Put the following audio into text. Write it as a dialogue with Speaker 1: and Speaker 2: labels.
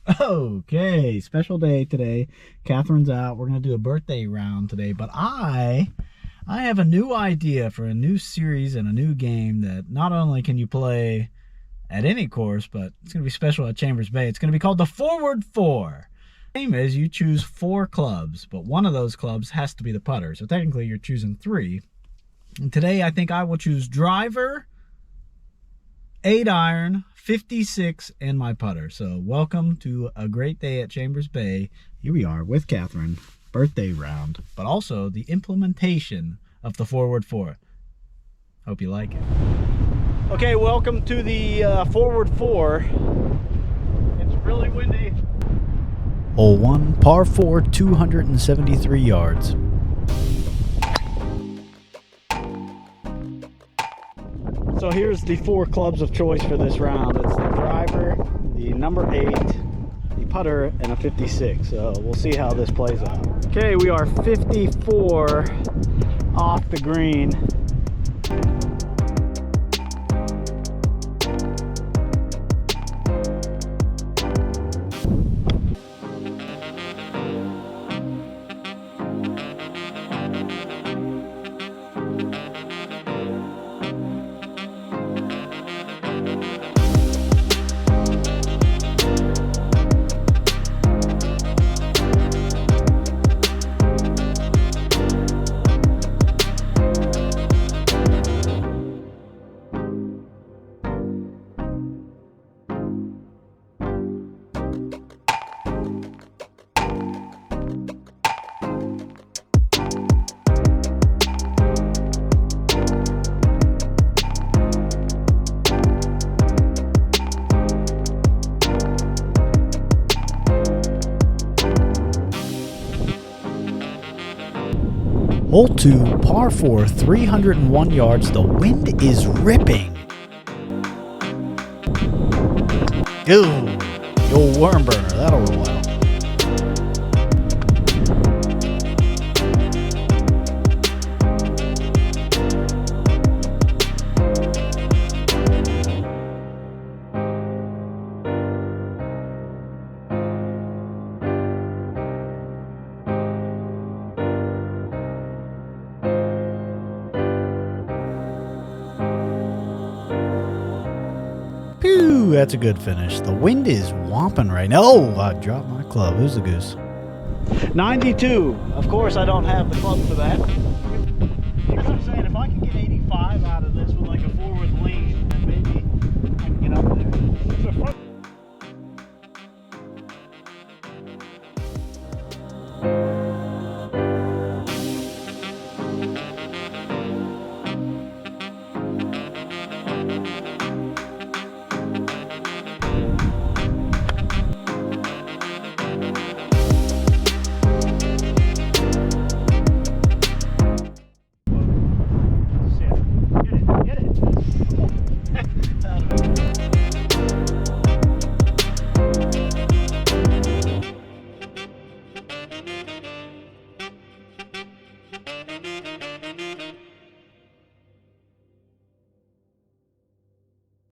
Speaker 1: Okay, special day today. Catherine's out. We're gonna do a birthday round today, but I have a new idea for a new series and a new game that not only can you play at any course, but it's gonna be special at Chambers Bay. It's gonna be called the Forward Four. The game is you choose 4 clubs, but one of those clubs has to be the putter. So technically you're choosing 3. And today I think I will choose driver, 8-iron, 56, and my putter. So welcome to a great day at Chambers Bay. Here we are with Catherine, birthday round, but also the implementation of the Forward Four. Hope you like it. Okay, welcome to the Forward Four. It's really windy. Hole 1, par 4, 273 yards. So here's the 4 clubs of choice for this round. It's the driver, the number 8, the putter, and a 56. So we'll see how this plays out. Okay, we are 54 off the green. Hole 2, par 4, 301 yards. The wind is ripping. Ew, the old worm burner, that'll roll out. Phew, that's a good finish. The wind is whomping right now. Oh, I dropped my club. Who's the goose? 92. Of course, I don't have the club for that.